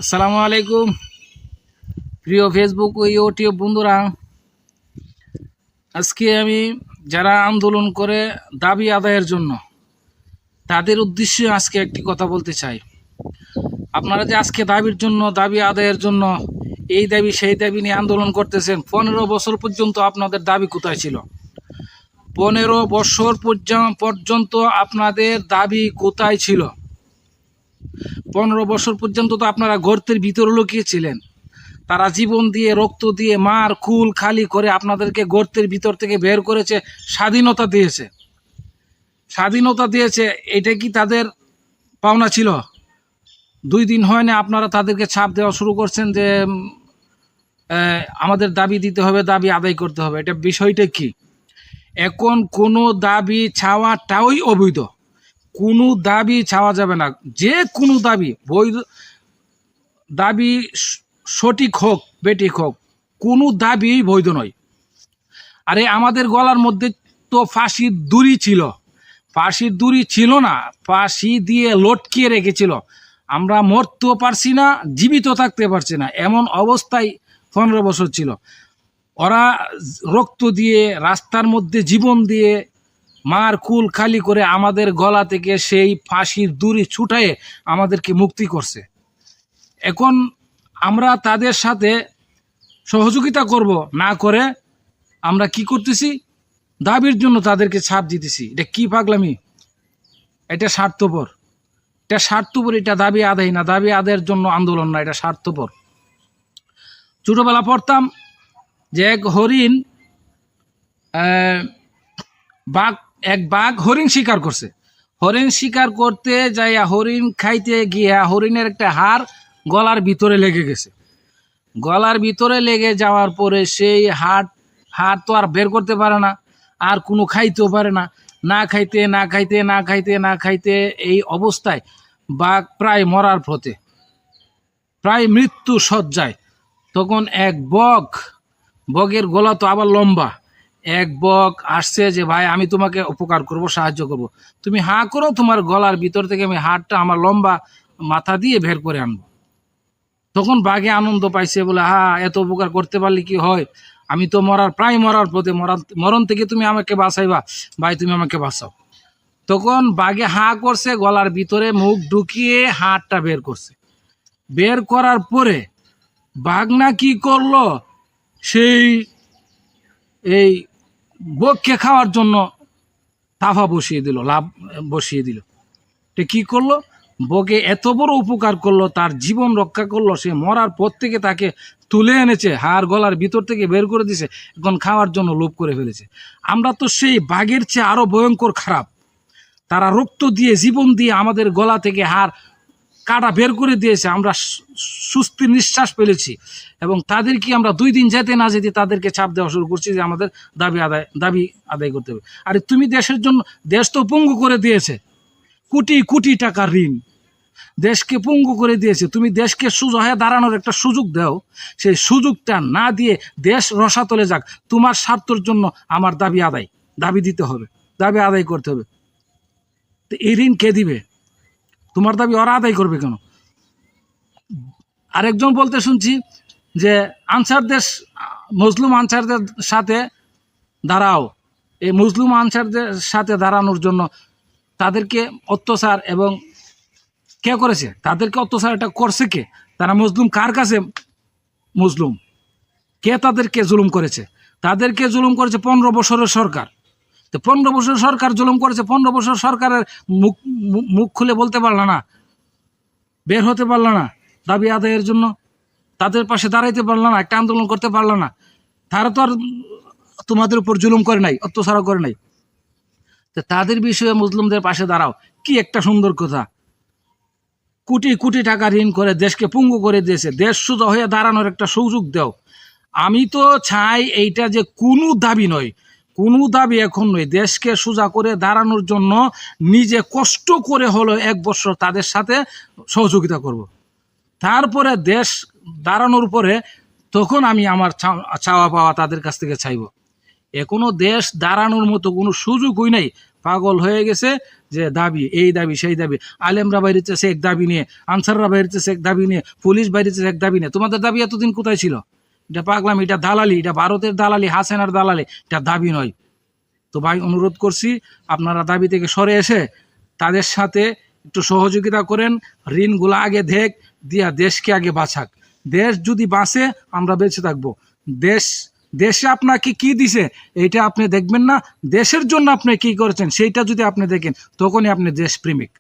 আসসালামু আলাইকুম প্রিয় ফেসবুক ও ইউটিউব বন্ধুরা। আজকে আমি যারা আন্দোলন করে দাবি আদায়ের জন্য, তাদের উদ্দেশ্যে আজকে একটি কথা বলতে চাই। আপনারা যে আজকে দাবির জন্য, দাবি আদায়ের জন্য এই দাবি সেই দাবি নিয়ে আন্দোলন করতেছেন, 15 বছর পর্যন্ত আপনাদের দাবি কোথায় ছিল? 15 বছর পর্যন্ত আপনাদের দাবি কোথায় ছিল? 15 বছর পর্যন্ত তো আপনারা গর্তের ভিতরে লুকিয়েছিলেন। তারা জীবন দিয়ে, রক্ত দিয়ে, মার কুল খালি করে আপনাদেরকে গর্তের ভিতর থেকে বের করেছে, স্বাধীনতা দিয়েছে। স্বাধীনতা দিয়েছে, এটা কি তাদের পাওনা ছিল? 2 দিন হয় না আপনারা তাদেরকে চাপ দেওয়া শুরু করছেন যে আমাদের দাবি দিতে হবে, দাবি আদায় করতে হবে। এটা বিষয়টা কি? এখন কোনো দাবি চাওয়াটাই অবৈধ। কোনো দাবি চাওয়া যাবে না। যে কোনো দাবি, বৈধ দাবি, সঠিক হোক বেঠিক হোক, কোনো দাবি বৈধ নয়। আরে আমাদের গলার মধ্যে তো ফাঁসির দড়ি ছিল। ফাঁসির দড়ি ছিল না, ফাঁসি দিয়ে লটকিয়ে রেখেছিল। আমরা মরতেও পারছি না, জীবিত থাকতে পারছি না, এমন অবস্থায় 15 বছর ছিল। ওরা রক্ত দিয়ে, রাস্তার মধ্যে জীবন দিয়ে, মার কুল খালি করে আমাদের গলা থেকে সেই ফাঁসির দড়ি ছুটায়ে আমাদেরকে মুক্তি করছে। এখন আমরা তাদের সাথে সহযোগিতা করব না করে আমরা কি করতেছি? দাবির জন্য তাদেরকে ছাপ দিতেছি। এটা কি পাগলামি? এটা স্বার্থপর। এটা স্বার্থপর। এটা দাবি আদায় না, দাবি আদায়ের জন্য আন্দোলন না, এটা স্বার্থপর। ছোটবেলা পড়তাম যে এক বাঘ হরিণ শিকার করছে। হরিণ শিকার করতে যাইয়া, হরিণ খাইতে গিয়া হরিণের একটা হাড় গলার ভিতরে লেগে গেছে। গলার ভিতরে লেগে যাওয়ার পরে সেই হাড় তো আর বের করতে পারে না, আর কোনো খাইতেও পারে না। না খাইতে এই অবস্থায় বাঘ প্রায় মরার পথে, প্রায় মৃত্যু শয্যায়। তখন এক বগের গলা তো আবার লম্বা, এক বগ আসছে যে ভাই আমি তোমাকে উপকার করব, সাহায্য করব। তুমি হাঁ করো, তোমার গলার ভিতর থেকে আমি হাড়টা আমার লম্বা মাথা দিয়ে বের করে আনবো। তখন বাঘে আনন্দ পাইছে, বলে এত উপকার করতে পারলে কি হয়, আমি তো প্রায় মরার পথে, মরণ থেকে তুমি আমাকে বাঁচাইবা, ভাই তুমি আমাকে বাঁচাও। তখন বাঘে করছে, গলার ভিতরে মুখ ঢুকিয়ে হাড়টা বের করছে। বের করার পরে বাঘ না কি করলো, এই বককে খাওয়ার জন্য লাভ বসিয়ে দিল। তো কি করলো, বকে এত বড় উপকার করলো, তার জীবন রক্ষা করলো, সে মরার পর থেকে তাকে তুলে এনেছে, হাড় গলার ভিতর থেকে বের করে দিছে, এখন খাওয়ার জন্য লোভ করে ফেলেছে। আমরা তো সেই বাঘের চেয়ে আরো ভয়ঙ্কর খারাপ। তারা রক্ত দিয়ে, জীবন দিয়ে আমাদের গলা থেকে হাড় কাটা বের করে দিয়েছে, আমরা সুস্থির নিঃশ্বাস ফেলেছি। এবং তাদেরকে আমরা 2 দিন যেতে না যেতে তাদেরকে চাপ দেওয়া শুরু করছি যে আমাদের দাবি আদায় করতে হবে। আরে তুমি দেশের জন্য, দেশ তো পঙ্গু করে দিয়েছে, কোটি কোটি টাকার ঋণ দেশকে পঙ্গু করে দিয়েছে। তুমি দেশকে সোজা হয়ে দাঁড়ানোর একটা সুযোগ দাও, সেই সুযোগটা না দিয়ে দেশ রসাতলে যাক। তোমার স্বার্থের জন্য আমার দাবি দিতে হবে, দাবি আদায় করতে হবে। তো এই ঋণ কে দিবে? তোমার দাবি ওরা আদায় করবে কেন? আরেকজন বলতে শুনছি যে মুসলিম আনসারদের সাথে দাঁড়াও। এই মুসলিম আনসারদের সাথে দাঁড়ানোর জন্য তাদেরকে অত্যাচার, এবং কে করেছে তাদেরকে অত্যাচার? এটা করছে কে? তারা মজলুম কার কাছে মজলুম? কে তাদেরকে জুলুম করেছে? তাদেরকে জুলুম করেছে 15 বছরের সরকার। তো 15 বছর সরকার জুলুম করেছে। 15 বছর সরকারের মুখ খুলে বলতে পারল না, বের হতে পারল না দাবি আদায়ের জন্য, তাদের পাশে দাঁড়াইতে পারলো না, একটা আন্দোলন করতে পারলো না। তারা তো আর তোমাদের উপর জুলুম করে নাই, অত্যাচার করে নাই। তো তাদের বিষয়ে মুসলিমদের পাশে দাঁড়াও, কি একটা সুন্দর কথা। কোটি কোটি টাকা ঋণ করে দেশকে পঙ্গু করে দিয়েছে, দেশ সোজা হয়ে দাঁড়ানোর একটা সুযোগ দাও। আমি তো চাই এইটা যে কোনো দাবি নয়, কোনো দাবি এখন নয়, দেশকে সোজা করে দাঁড়ানোর জন্য নিজে কষ্ট করে হলো 1 বছর তাদের সাথে সহযোগিতা করব। তারপরে দেশ দাঁড়ানোর পরে তখন আমি আমার চাওয়া পাওয়া তাদের কাছ থেকে চাইব। এখনো দেশ দাঁড়ানোর মতো কোনো সুযোগই নাই, পাগল হয়ে গেছে। যে দাবি, এই দাবি সেই দাবি, আলেমরা বাইরেছে এক দাবি নিয়ে, আনসাররা বাইরেছে এক দাবি নিয়ে, পুলিশ বাইরেছে এক দাবি নিয়ে। তোমাদের দাবি এতদিন কোথায় ছিল? এটা পাগলামি, এটা দালালি, এটা ভারতের দালালি, হাসিনার দালালি, এটা দাবি নয়। তো ভাই অনুরোধ করছি আপনারা দাবি থেকে সরে এসে তাদের সাথে একটু সহযোগিতা করেন, ঋণগুলো আগে দিয়া দেশকে আগে বাঁচাক। দেশ যদি বাঁচে আমরা বেঁচে থাকবো। দেশে আপনাকে কি দিছে এইটা আপনি দেখবেন না, দেশের জন্য আপনি কি করেছেন সেইটা যদি আপনি দেখেন তখনই আপনি দেশপ্রেমিক।